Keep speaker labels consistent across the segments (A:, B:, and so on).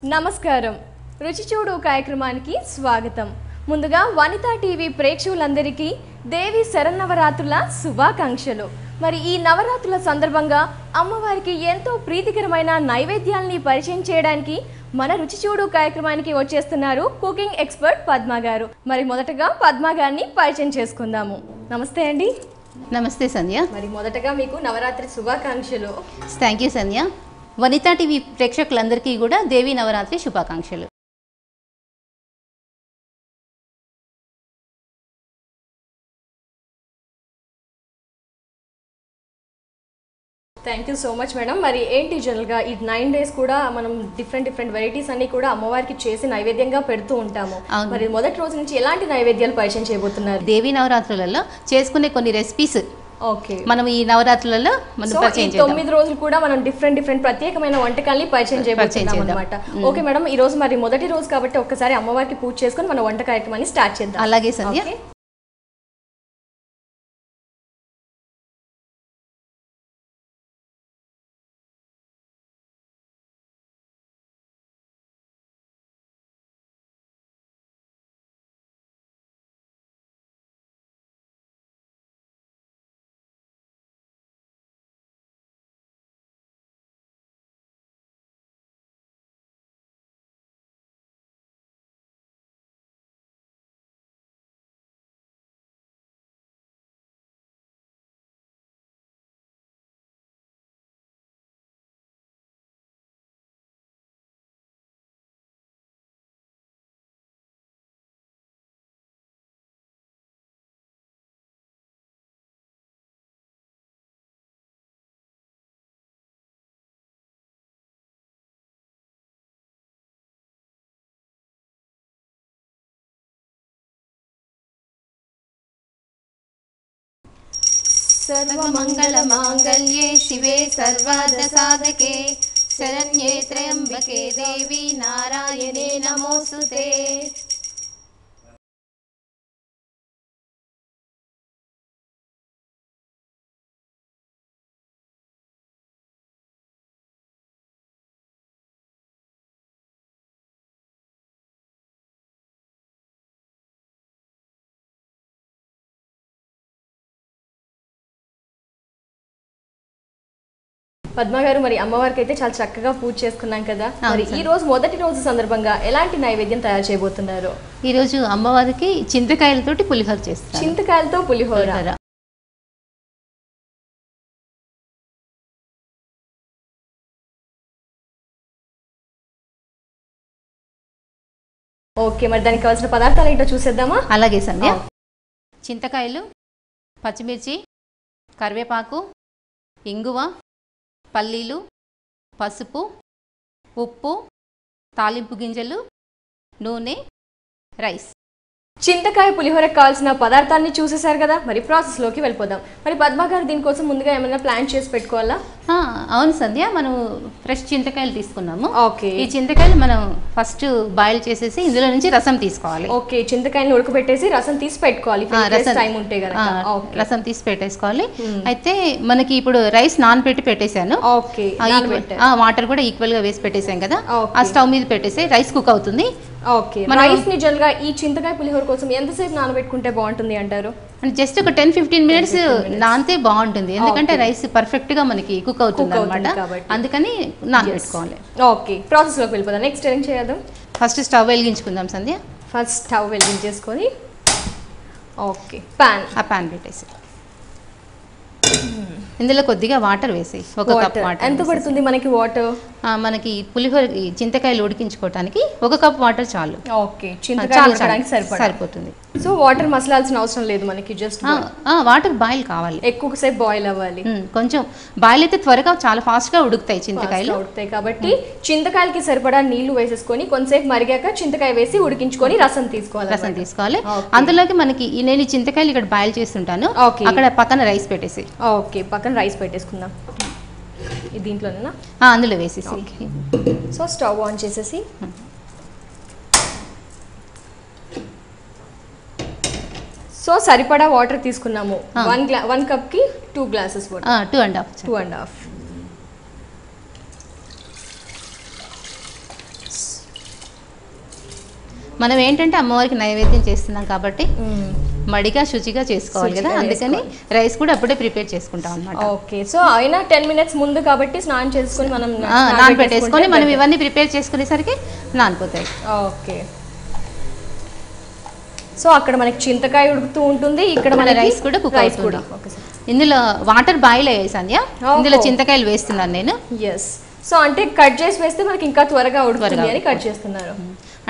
A: నమస్కారం రుచి చూడు కార్యక్రమానికి స్వాగతం. ముందుగా వనితా టీవీ ప్రేక్షకులందరికీ దేవి శరన్నవరాత్రుల శుభాకాంక్షలు. మరి ఈ నవరాత్రుల సందర్భంగా అమ్మవారికి ఎంతో ప్రీతికరమైన నైవేద్యాలని పరిచయం చేయడానికి మన రుచి చూడు కార్యక్రమానికి వచ్చేస్తున్నారు కుకింగ్ ఎక్స్పర్ట్ పద్మ గారు. మరి మొదటగా పద్మ గారిని పరిచయం చేసుకుందాము. నమస్తే అండి.
B: నమస్తే సంధ్య.
A: మరి మొదటగా మీకు నవరాత్రి శుభాకాంక్షలు.
B: Thank you Sandhya. Vanitha TV ప్రేక్షకులందరికీ కూడా దేవి నవరాత్రి శుభాకాంక్షలు.
A: Thank you so much madam. మరి ఏంటి జనరల్గా ఈ 9 days కూడా మనం డిఫరెంట్ వెరైటీస్ అన్ని కూడా అమ్మవారికి చేసి నైవేద్యంగా పెడుతూ ఉంటాము. మరి మొదటి రోజు నుంచి ఎలాంటి నైవేద్యాలు పరిచయం చేయబోతున్నారు?
B: దేవి నవరాత్రులలో చేసుకునే కొన్ని రెసిపీస్
A: ఓకే
B: మనం ఈ నవరాత్రులలో మనం పరిచయం చేద్దాం.
A: 9 రోజులు కూడా మనం డిఫరెంట్ ప్రత్యేకమైన వంటకాల్ని పరిచయం చేయబోతున్నాం అన్నమాట. ఓకే మేడం, ఈ రోజు మరి మొదటి రోజు కాబట్టి ఒక్కసారి అమ్మవారికి పూజ చేసుకొని మన వంట కార్యక్రమాన్ని స్టార్ట్ చేద్దాం.
B: అలాగే సంధ్య. सर्वमङ्गलमाङ्गल्ये शिवे सर्वार्थसाधके शरण्ये त्र्यम्बके देवी नारायणे नमोस्तुते.
A: పద్మ గారు, మరి అమ్మవారికి అయితే చాలా చక్కగా పూజ చేసుకున్నాం కదా. మరి ఈ రోజు మొదటి రోజు సందర్భంగా ఎలాంటి నైవేద్యం తయారు చేయబోతున్నారు?
B: ఈ రోజు అమ్మవారికి చింతకాయలతోటి పులిహోర చేస్తాను.
A: చింతకాయలతో పులిహోర. ఓకే, మరి దానికి కావాల్సిన పదార్థాలు ఏంటో చూసేద్దామా?
B: అలాగే సంధ్య. చింతకాయలు, పచ్చిమిర్చి, కరివేపాకు, ఇంగువ, పల్లీలు, పసుపు, ఉప్పు, తాలింపు గింజలు, నూనె, రైస్.
A: చింతకాయ పులిహోరకు కావాల్సిన పదార్థాన్ని చూసేశారు కదా. మరి ప్రాసెస్లోకి వెళ్ళిపోదాం. మరి పద్మ గారు దీనికోసం ముందుగా ఏమైనా ప్లాన్ చేసి పెట్టుకోవాలా?
B: అవును సంధ్య, మనం ఫ్రెష్ చింతకాయలు తీసుకున్నాము.
A: ఓకే,
B: ఈ చింతకాయలు మనం ఫస్ట్ బాయిల్ చేసేసి ఇందులో నుంచి రసం తీసుకోవాలి.
A: ఓకే, చింతకాయలు ఉడకబెట్టేసి రసం తీసి పెట్టుకోవాలి. టైం ఉంటే
B: రసం తీసి పెట్టేసుకోవాలి. అయితే మనకి ఇప్పుడు రైస్ నానబెట్టి పెట్టేశాను.
A: ఓకే,
B: వాటర్ కూడా ఈక్వల్ గా వేసి పెట్టేసాం కదా. ఆ స్టవ్ మీద పెట్టేసి రైస్ కుక్ అవుతుంది.
A: ఓకే, రైస్ ని జనరల్గా ఈ చింతకాయ పులిహోర కోసం ఎంతసేపు నానబెట్టుకుంటే బాగుంటుంది అంటారు?
B: జస్ట్ ఒక 10-15 minutes నానితే బాగుంటుంది. ఎందుకంటే రైస్ పర్ఫెక్ట్ గా మనకి కుక్ అవుతుంది అన్నమాట. అందుకని నానబెట్టుకోవాలి.
A: ఓకే, ప్రాసెస్ లోకి వెళ్ళిపోదాం. నెక్స్ట్ ఏం చేద్దాం?
B: ఫస్ట్ స్టవ్ వెలిగించుకుందాం సంధ్య.
A: ఫస్ట్ స్టవ్ వెలిగించేసుకొని ఓకే పాన్
B: పెట్టేసి ఇందులో కొద్దిగా వాటర్ వేసి ఒక కప్ వాటర్.
A: ఎంత పడుతుంది మనకి వాటర్?
B: మనకి పులిహోర చింతకాయలు ఉడికించుకోవడానికి 1 కప్ వాటర్ చాలు.
A: ఓకే, చింతకాయలు
B: సరిపోతుంది.
A: సో వాటర్ మసలాల్సిన అవసరం లేదు మనకి, జస్ట్
B: వాటర్ బాయిల్ కావాలి,
A: ఎక్కువసేపు బాయిల్ అవ్వాలి.
B: కొంచెం బాయిల్ అయితే త్వరగా చాలా ఫాస్ట్ గా ఉడుకుతాయి చింతకాయలు.
A: ఉడుకుతాయి కాబట్టి చింతకాయలకి సరిపడా నీళ్లు వేసేసుకొని కొంతసేపు మరిగాక చింతకాయ వేసి ఉడికించుకొని రసం తీసుకోవాలి.
B: అందులోకి మనకి నేను చింతకాయలు ఇక్కడ బాయిల్ చేస్తుంటాను, అక్కడ పక్కన రైస్ పెట్టేసి.
A: ఓకే, పక్కన రైస్ పెట్టేసుకుందాం. దీంట్లోనేనా?
B: అందులో వేసేసి
A: సో స్టవ్ ఆన్ చేసేసి సో సరిపడా వాటర్ తీసుకున్నాము. 1 కప్ కి 2 glasses వాటర్.
B: 2.5. మనం ఏంటంటే అమ్మవారికి నైవేద్యం చేస్తున్నాం కాబట్టి మడిగా శుచిగా చేసుకోవాలి కదా, అందుకని రైస్ కూడా అప్పుడే ప్రిపేర్ చేసుకుంటాం అన్నమాట.
A: ఓకే, సో అయినా 10 minutes ముందు కాబట్టి స్నానం చేసుకొని మనం
B: నానబెట్టేసుకొని మనం ఇవన్నీ ప్రిపేర్ చేసుకునేసరికి నానిపోతాయి.
A: ఓకే, సో అక్కడ మనకి చింతకాయ ఉడుకుతూ ఉంటుంది, ఇక్కడ మన
B: రైస్ కూడా కుక్ అవుతుంది. ఇందులో వాటర్ బాయిల్ అయ్యాయి సంధ్య, ఇందులో చింతకాయలు వేస్తున్నాను నేను.
A: ఎస్, సో అంటే కట్ చేసి వేస్తే మనకి ఇంకా త్వరగా ఉడుకుతుంది అని కట్ చేస్తున్నారు.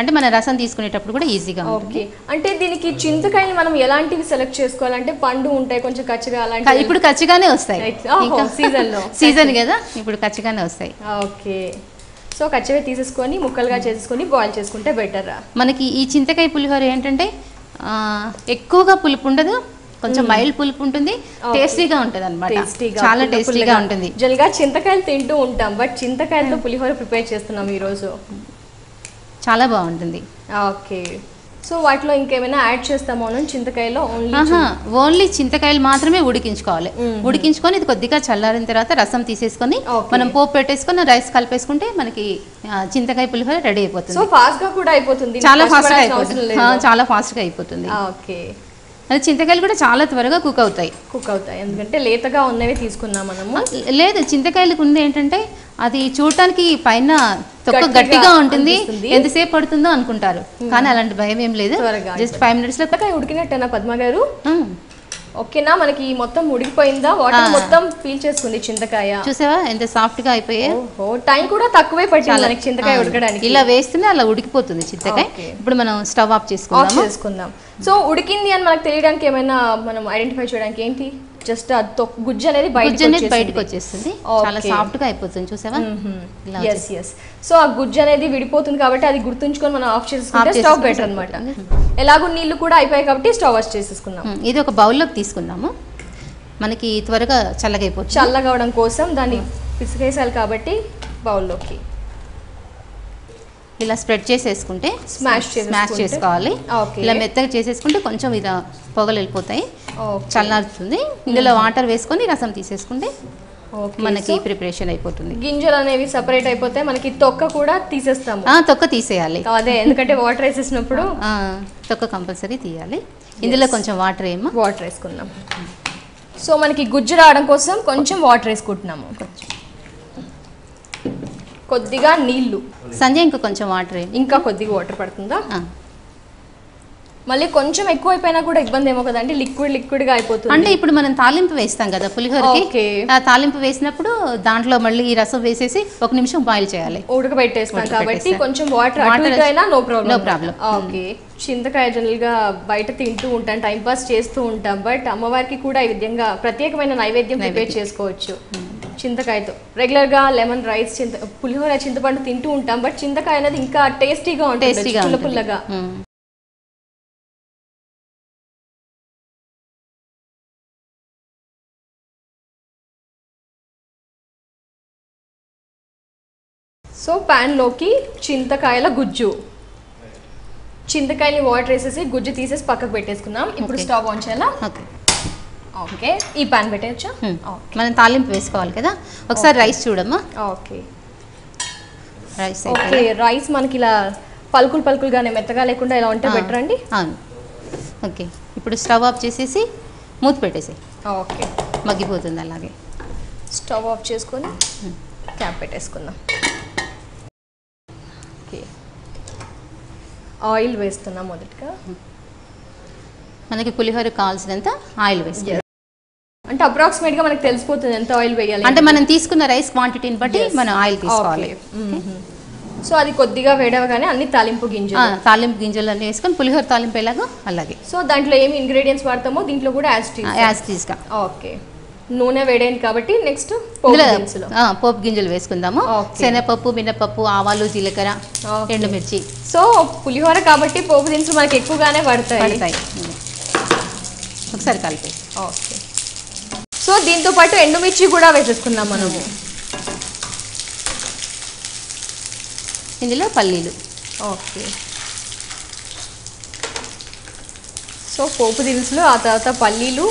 B: అంటే మన రసం తీసుకునేటప్పుడు కూడా ఈజీగా ఉంటుంది.
A: అంటే దీనికి చింతకాయలు మనం ఎలాంటివి సెలెక్ట్ చేసుకోవాలంటే పండు ఉంటాయి కొంచెం కచ్చిగా, అలాంటి
B: ఇప్పుడు కచ్చిగానే వస్తాయి సీజన్ కదా, ఇప్పుడు కచ్చిగానే వస్తాయి.
A: ఓకే, సో కచ్చివే తీసేసుకొని ముక్కలుగా చేసుకొని బాయిల్ చేసుకుంటే బెటర్.
B: మనకి ఈ చింతకాయ పులిహోర ఏంటంటే ఎక్కువగా పులుపు ఉండదు, కొంచెం మైల్డ్ పులుపు ఉంటుంది, టేస్టీగా ఉంటుంది అనమాట, చాలా టేస్టీగా ఉంటుంది.
A: జనరల్గా చింతకాయలు తింటూ ఉంటాం, బట్ చింతకాయలతో పులిహోర ప్రిపేర్ చేస్తున్నాం ఈరోజు,
B: చాలా బాగుంటుంది.
A: ఓకే, సో వాటిలో ఇంకేమైనా యాడ్ చేస్తామో చింతకాయలో?
B: ఓన్లీ చింతకాయలు మాత్రమే ఉడికించుకోవాలి. ఉడికించుకొని ఇది కొద్దిగా చల్లారిన తర్వాత రసం తీసేసుకొని మనం పోపు పెట్టేసుకొని రైస్ కలిపేసుకుంటే మనకి చింతకాయ పులిహోర రెడీ అయిపోతుంది.
A: సో ఫాస్ట్ గా కూడా అయిపోతుంది,
B: చాలా ఫాస్ట్ గా అయిపోతుంది, చాలా ఫాస్ట్ గా అయిపోతుంది.
A: ఓకే,
B: అది చింతకాయలు కూడా చాలా త్వరగా కుక్ అవుతాయి.
A: ఎందుకంటే లేతగా ఉన్నవి తీసుకున్నాం మనము.
B: లేదు, చింతకాయలకు ఉంది ఏంటంటే అది చూడటానికి పైన తొక్క గట్టిగా ఉంటుంది, ఎంతసేపు పడుతుందో అనుకుంటారు, కానీ అలాంటి భయం ఏం లేదు, జస్ట్ 5 minutes లో
A: ఉడికినట్టేనా పద్మ గారు? ఓకేనా, మనకి మొత్తం ఉడికిపోయిందా? వాటర్ మొత్తం పీల్ చేసుకుంది చింతకాయ,
B: చూసావా ఎంత సాఫ్ట్ గా అయిపోయాయి.
A: టైం కూడా తక్కువే పట్టింది మనకి చింతకాయ ఉడకడానికి.
B: ఇలా వేస్తేనే అలా ఉడికిపోతుంది చింతకాయ. ఇప్పుడు మనం స్టవ్ ఆఫ్ చేసుకుందాం.
A: సో ఉడికింది అని మనకు తెలియడానికి ఏమైనా మనం ఐడెంటిఫై చేయడానికి ఏంటి? జస్ట్ గుజ్జు అనేది
B: బయటకు వచ్చేస్తుంది, చాలా సాఫ్ట్ గా అయిపోతుంది, చూసావా?
A: సో ఆ గుజ్జు అనేది విడిపోతుంది కాబట్టి అది గుర్తుంచుకొని మనం ఆఫ్ చేసుకుంటే స్టవ్ బెటర్ అనమాట. ఎలాగో నీళ్లు కూడా అయిపోయాయి కాబట్టి స్టవ్ ఆఫ్ చేసేసుకుందాం.
B: ఇది ఒక బౌల్లోకి తీసుకుందాము, మనకి త్వరగా చల్లగైపోతుంది.
A: చల్లగా అవడం కోసం దాన్ని పిసికేసాలి కాబట్టి బౌల్లోకి
B: ఇలా స్ప్రెడ్ చేసేసుకుంటే
A: స్మాష్
B: చేసుకోవాలి. ఇలా మెత్తగా చేసేసుకుంటే కొంచెం ఇలా పొగలు వెళ్ళిపోతాయి, చల్లారుతుంది. ఇందులో వాటర్ వేసుకొని రసం తీసేసుకుంటే మనకి ప్రిపరేషన్ అయిపోతుంది.
A: గింజలు అనేవి సెపరేట్ అయిపోతే మనకి తొక్క కూడా తీసేస్తాము.
B: తొక్క తీసేయాలి,
A: అదే ఎందుకంటే వాటర్ వేసేసినప్పుడు
B: తొక్క కంపల్సరీ తీయాలి. ఇందులో కొంచెం వాటర్
A: వేసుకుందాం. సో మనకి గుజ్జు రావడం కోసం కొంచెం వాటర్ వేసుకుంటున్నాము, కొద్దిగా నీళ్లు.
B: సంజయ్ ఇంకా కొంచెం వాటర్,
A: ఇంకా కొద్దిగా వాటర్ పడుతుందా? మళ్ళీ కొంచెం ఎక్కువ అయిపోయినా కూడా ఇబ్బంది ఏమో కదండి, లిక్విడ్ గా అయిపోతుంది.
B: అంటే ఇప్పుడు మనం తాలింపు వేస్తాం కదా పులిహోరకి, తాలింపు వేసినప్పుడు దాంట్లో మళ్ళీ ఈ రసం వేసేసి 1 నిమిషం బాయిల్ చేయాలి,
A: ఉడకబెట్టేస్తాం కాబట్టి కొంచెం వాటర్ అయినా నో ప్రాబ్లం. ఓకే, చింతకాయ జనరల్ గా బయట తింటూ ఉంటాం, టైం పాస్ చేస్తూ ఉంటాం, బట్ అమ్మవారికి కూడా ఈ విధంగా ప్రత్యేకమైన నైవేద్యం ప్రిపేర్ చేసుకోవచ్చు చింతకాయతో. రెగ్యులర్ గా లెమన్ రైస్, పులిహోర, చింతపండు తింటూ ఉంటాం, బట్ చింతకాయ అనేది ఇంకా టేస్టీగా ఉంటుంది, పుల్లగా. సో ప్యాన్ లోకి చింతకాయల గుజ్జు, చింతకాయని వాటర్ వేసేసి గుజ్జు తీసేసి పక్కకు పెట్టేసుకున్నాం. ఇప్పుడు స్టవ్ ఆన్ చేయాలా? ఓకే, ఈ ప్యాన్ పెట్టేయచ్చా?
B: మనం తాలింపు వేసుకోవాలి కదా, ఒకసారి రైస్ చూడమ్మా.
A: ఓకే, రైస్ మనకి ఇలా పలుకులుగానే మెత్తగా లేకుండా ఇలా ఉంటే బెటర్ అండి.
B: అవును, ఓకే. ఇప్పుడు స్టవ్ ఆఫ్ చేసేసి మూత పెట్టేసి.
A: ఓకే,
B: మగ్గిపోతుంది. అలాగే
A: స్టవ్ ఆఫ్ చేసుకొని క్యాప్ పెట్టేసుకుందాం. ఓకే, ఆయిల్ వేస్తున్నాం. మొదటిగా
B: మనకి పులిహోర కావాల్సినంత ఆయిల్ వేస్తాం.
A: అంటే అప్రాక్సిమేట్ గా మనకు తెలిసిపోతుంది ఎంత ఆయిల్ వేయాలి
B: అంటే మనం తీసుకున్న రైస్ క్వాంటిటీని బట్టి మనం ఆయిల్ తీసుకోవాలి.
A: సో అది కొద్దిగా వేడవగానే అన్ని తాలింపు
B: గింజలు అన్ని వేసుకొని పులిహోర తాలింపు ఎలాగో అలాగే.
A: సో దాంట్లో ఏమి ఇంగ్రీడియంట్స్ వాడతామో దీంట్లో కూడా యాజ్ టీజ్ గా. ఓకే, నూనె వేడైంది కాబట్టి నెక్స్ట్
B: పోపు గింజలు వేసుకుందాము. శనగపప్పు, మినపప్పు, ఆవాలు, జీలకర్ర, ఎండుమిర్చి.
A: సో పులిహోర కాబట్టి పోపు దినుసులు మనకి ఎక్కువగానే పడతాయి.
B: ఒకసారి కలిపి.
A: ఓకే, సో దీంతో పాటు ఎండుమిర్చి కూడా వేసేసుకుందాం మనము.
B: ఇందులో పల్లీలు.
A: ఓకే, సో పోపు దినుసులు, ఆ తర్వాత పల్లీలు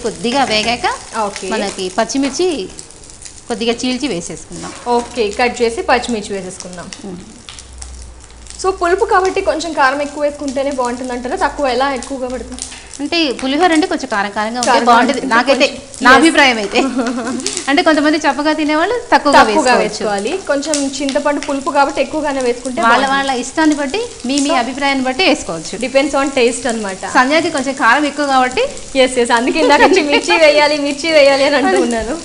B: కొద్దిగా వేగాక మనకి పచ్చిమిర్చి కొద్దిగా చీల్చి వేసేసుకుందాం.
A: ఓకే, కట్ చేసి పచ్చిమిర్చి వేసేసుకుందాం. సో పులుపు కాబట్టి కొంచెం కారం ఎక్కువ వేసుకుంటేనే బాగుంటుంది అంటారా? తక్కువ ఎలా ఎక్కువగా పడుతుంది?
B: అంటే పులిహోర అంటే కొంచెం కారంగా ఉంటే బాగుంటుంది నాకైతే, నా అభిప్రాయం అయితే. అంటే కొంతమంది చప్పగా తినేవాళ్ళు తక్కువగా
A: వేసుకోవాలి. కొంచెం చింతపండు పులుపు కాబట్టి ఎక్కువగానే వేసుకుంటే
B: వాళ్ళ ఇష్టాన్ని బట్టి మీ అభిప్రాయాన్ని బట్టి వేసుకోవచ్చు.
A: డిపెండ్స్ ఆన్ టేస్ట్ అనమాట.
B: సంధ్యాకి కొంచెం కారం ఎక్కువ కాబట్టి
A: ఎస్ అందుకే ఇందాక మిర్చి వేయాలి అని అంటున్నాను.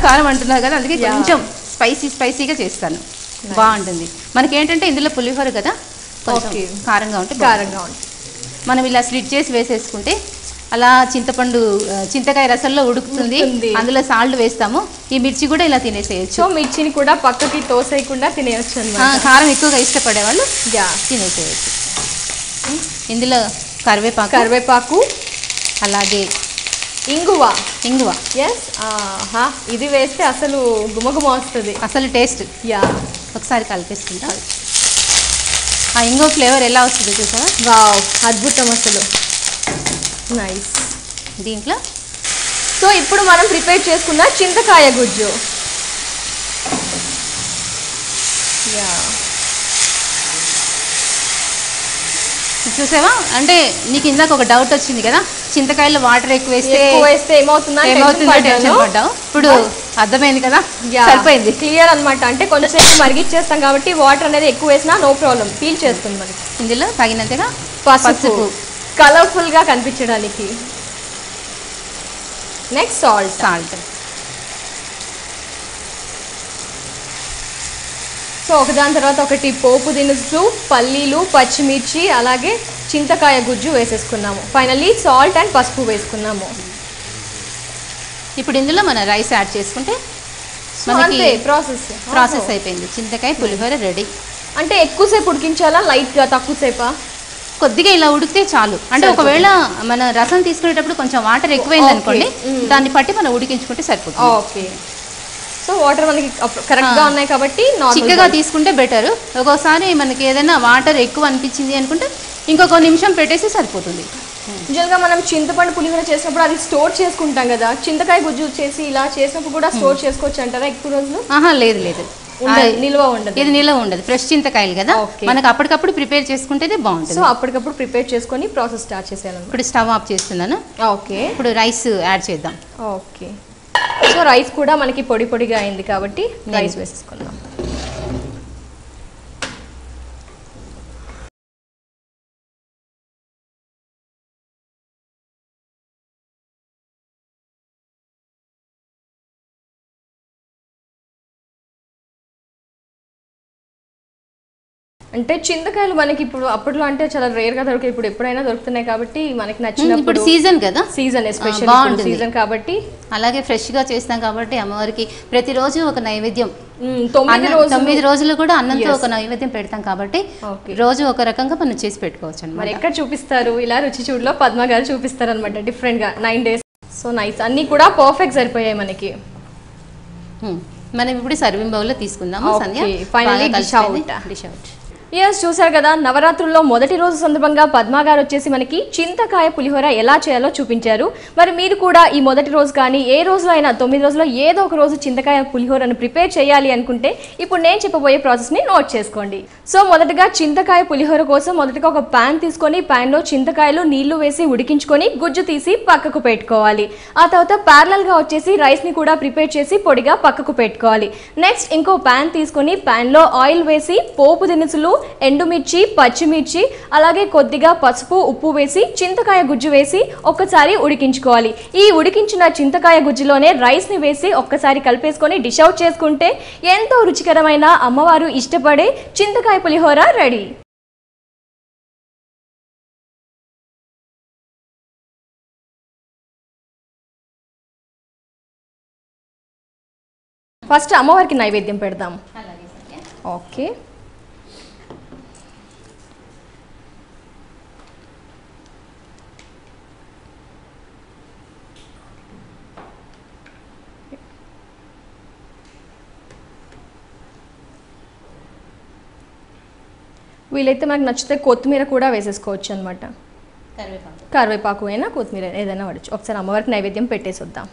B: కారం అంటున్నారు కదా, అందుకే కొంచెం స్పైసీగా చేస్తాను. బాగుంటుంది. మనకేంటంటే ఇందులో పులిహోర కదా, కొంచెం కారంగా ఉంటుంది. మనం ఇలా స్లిట్ చేసి వేసేసుకుంటే అలా చింతకాయ రసంలో ఉడుకుతుంది. అందులో సాల్ట్ వేస్తాము. ఈ మిర్చి కూడా ఇలా తినేసేయచ్చు.
A: సో మిర్చిని కూడా పక్కకి తోసేయకుండా తినేయచ్చు అన్నమాట.
B: కారం ఎక్కువగా ఇష్టపడే వాళ్ళు తినేసేయచ్చు. ఇందులో కరివేపాకు అలాగే ఇంగువ. ఎస్, ఇది వేస్తే అసలు గుమగుమ వస్తుంది, అసలు టేస్ట్. ఒకసారి కలిపేసుకుంటా. ఆ ఇంగువ ఫ్లేవర్ ఎలా వస్తుంది చూసావా? వావ్, అద్భుతం అసలు. నైస్. దీంట్లో సో ఇప్పుడు మనం ప్రిపేర్ చేసుకున్న చింతకాయ గుజ్జు. చూసావా? అంటే నీకు ఇందాక ఒక డౌట్ వచ్చింది కదా, చింతకాయలో వాటర్ ఎక్కువ వేస్తే ఏమవుతుందో టెన్షన్ పడ్డావు. ఇప్పుడు అర్థమైంది కదా, సరిపోయింది, క్లియర్ అనమాట. అంటే కొంచెం మరిగిచ్చేస్తాం కాబట్టి వాటర్ అనేది ఎక్కువ వేసినా నో ప్రాబ్లం, పీల్ చేస్తుంది మనకి. ఇందులో తగినంతగా పసుపు, కలర్ఫుల్ గా కనిపించడానికి. Next salt. సో ఒకదాని తర్వాత ఒకటి పోపు దినుసులు, పల్లీలు, పచ్చిమిర్చి, అలాగే చింతకాయ గుజ్జు వేసేసుకున్నాము. ఫైనల్లీ సాల్ట్ అండ్ పసుపు వేసుకున్నాము. ఇప్పుడు ఇందులో మన రైస్ యాడ్ చేసుకుంటే మనకి ప్రాసెస్ అయిపోయింది. చింతకాయ పులిహోర రెడీ. అంటే ఎక్కువసేపు ఉడికించాలా, లైట్గా తక్కువసేపా? కొద్దిగా ఇలా ఉడికితే చాలు. అంటే ఒకవేళ మన రసం తీసుకునేటప్పుడు కొంచెం వాటర్ ఎక్కువైంది అనుకోండి, దాన్ని బట్టి మనం ఉడికించుకుంటే సరిపోతుంది. ఓకే. సో వాటర్ మనకి కరెక్ట్గా ఉన్నాయి కాబట్టి చిక్కగా తీసుకుంటే బెటర్. ఒక్కోసారి మనకి ఏదైనా వాటర్ ఎక్కువ అనిపించింది అనుకుంటే ఇంకొక నిమిషం పెట్టేసి సరిపోతుంది. యూజువల్గా మనం చింతపండు పులిహోర చేసినప్పుడు అది స్టోర్ చేసుకుంటాం కదా, చింతకాయ గుజ్జు చేసి ఇలా చేసినప్పుడు కూడా స్టోర్ చేసుకోవచ్చు అంటారా ఎక్కువ రోజులు? లేదు, నిల్వ ఉండదు. ఇది నిల్వ ఉండదు, ఫ్రెష్ చింతకాయలు కదా, మనకు అప్పటికప్పుడు ప్రిపేర్ చేసుకుంటేనే బాగుంటుంది. సో అప్పటికప్పుడు ప్రిపేర్ చేసుకొని ప్రాసెస్ స్టార్ట్ చేసేయాలి. ఇప్పుడు స్టవ్ ఆఫ్ చేస్తున్నాను. ఓకే, ఇప్పుడు రైస్ యాడ్ చేద్దాం. ఓకే, సో రైస్ కూడా మనకి పొడిగా అయింది కాబట్టి రైస్ వేసేసుకుందాం. అంటే చింతకాయలు మనకి ఇప్పుడు అప్పట్లో అంటే చాలా రేర్ గా దొరికాయి, ఇప్పుడు ఎప్పుడైనా దొరుకుతున్నాయి కాబట్టి మనకి నచ్చినప్పుడు. సీజన్ కదా, సీజన్ ఎస్పెషల్లీ సీజన్ కాబట్టి, అలాగే ఫ్రెష్ గా చేస్తాం కాబట్టి అమ్మవారికి ప్రతిరోజు ఒక నైవేద్యం. 9 రోజులు కూడా అన్నంతో ఒక నైవేద్యం పెడతాం కాబట్టి రోజు ఒక రకంగా మనం చేసి పెట్టుకోవచ్చు అన్నమాట. మరి ఎక్కడ చూపిస్తారు? ఇలా రుచి చూడలో పద్మ గారు చూపిస్తారు అనమాట, డిఫరెంట్ గా 9 days. సో నైస్, అన్ని కూడా పర్ఫెక్ట్ సరిపోయాయి మనకి. మనం ఇప్పుడు సర్వింగ్ బౌల్ లో తీసుకుందాము. Finally dish out. ఎస్, చూసారు కదా, నవరాత్రుల్లో మొదటి రోజు సందర్భంగా పద్మా గారు వచ్చేసి మనకి చింతకాయ పులిహోర ఎలా చేయాలో చూపించారు. మరి మీరు కూడా ఈ మొదటి రోజు కానీ ఏ రోజులో అయినా 9 రోజుల్లో ఏదో ఒక రోజు చింతకాయ పులిహోరను ప్రిపేర్ చేయాలి అనుకుంటే ఇప్పుడు నేను చెప్పబోయే ప్రాసెస్ని నోట్ చేసుకోండి. సో మొదటగా చింతకాయ పులిహోర కోసం మొదటగా ఒక ప్యాన్ తీసుకొని ప్యాన్లో చింతకాయలు నీళ్లు వేసి ఉడికించుకొని గుజ్జు తీసి పక్కకు పెట్టుకోవాలి. ఆ తర్వాత ప్యారలల్గా వచ్చేసి రైస్ని కూడా ప్రిపేర్ చేసి పొడిగా పక్కకు పెట్టుకోవాలి. నెక్స్ట్ ఇంకో ప్యాన్ తీసుకొని ప్యాన్లో ఆయిల్ వేసి పోపు దినుసులు, ఎండుమిర్చి, పచ్చిమిర్చి, అలాగే కొద్దిగా పసుపు, ఉప్పు వేసి చింతకాయ గుజ్జు వేసి ఒక్కసారి ఉడికించుకోవాలి. ఈ ఉడికించిన చింతకాయ గుజ్జులోనే రైస్ని వేసి ఒక్కసారి కలిపేసుకొని డిష్ అవుట్ చేసుకుంటే ఎంతో రుచికరమైన అమ్మవారు ఇష్టపడే చింతకాయ పులిహోర రెడీ. ఫస్ట్ అమ్మవారికి నైవేద్యం పెడదాం. ఓకే, వీలైతే మనకు నచ్చితే కొత్తిమీర కూడా వేసేసుకోవచ్చు అనమాట. కరివేపాకు అయినా కొత్తిమీర ఏదైనా వాడచ్చు. ఒకసారి అమ్మవారికి నైవేద్యం పెట్టేసి వద్దాం.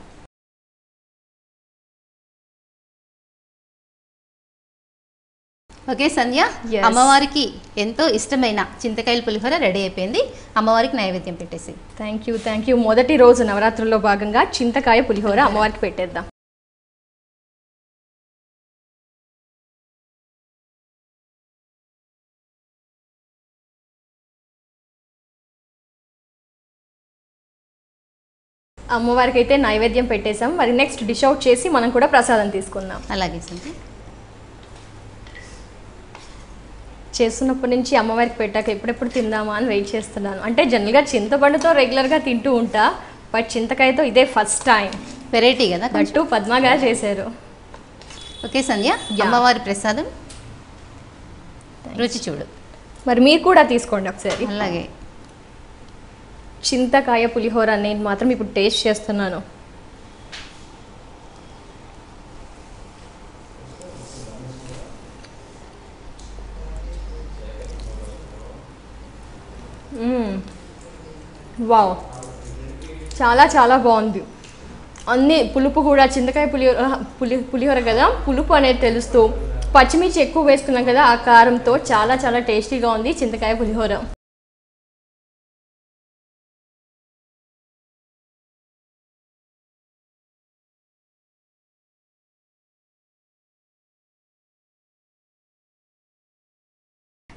B: ఓకే సంధ్య, అమ్మవారికి ఎంతో ఇష్టమైన చింతకాయల పులిహోర రెడీ అయిపోయింది. అమ్మవారికి నైవేద్యం పెట్టేసి.
A: Thank you. మొదటి రోజు నవరాత్రుల్లో భాగంగా చింతకాయ పులిహోర అమ్మవారికి పెట్టేద్దాం. అమ్మవారికి అయితే నైవేద్యం పెట్టేసాం. మరి నెక్స్ట్ డిష్ అవుట్ చేసి మనం కూడా ప్రసాదం తీసుకుందాం.
B: అలాగే సంధ్య.
A: చేస్తున్నప్పటి నుంచి అమ్మవారికి పెట్టాక ఎప్పుడెప్పుడు తిందామా అని వెయిట్ చేస్తున్నాను. అంటే జనరల్గా చింతపండుతో రెగ్యులర్గా తింటూ ఉంటా, బట్ చింతకాయతో ఇదే ఫస్ట్ టైం.
B: వెరైటీ కదా,
A: గట్టు పద్మగా చేశారు.
B: ఓకే సంధ్య, అమ్మవారి ప్రసాదం రుచి చూడు.
A: మరి మీరు కూడా తీసుకోండి ఒకసారి.
B: అలాగే.
A: చింతకాయ పులిహోర నేను మాత్రం ఇప్పుడు టేస్ట్ చేస్తున్నాను. వావ్, చాలా చాలా బాగుంది. అన్ని పులుపు కూడా చింతకాయ పులిహోర కదా, పులుపు అనేది తెలుస్తూ పచ్చిమిర్చి ఎక్కువ వేసుకున్నాం కదా, ఆ కారంతో చాలా చాలా టేస్టీగా ఉంది చింతకాయ పులిహోర.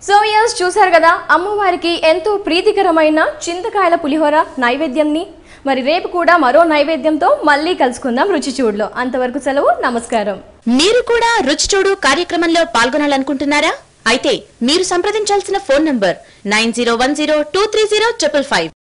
A: సో యస్, చూసారు కదా అమ్మవారికి ఎంతో ప్రీతికరమైన చింతకాయల పులిహోర నైవేద్యంని. మరి రేపు కూడా మరో నైవేద్యంతో మళ్ళీ కలుసుకుందాం రుచి చూడులో. అంతవరకు సెలవు, నమస్కారం.
C: మీరు కూడా రుచి చూడు కార్యక్రమంలో పాల్గొనాలనుకుంటున్నారా? అయితే మీరు సంప్రదించాల్సిన ఫోన్ నంబర్ 9010230555.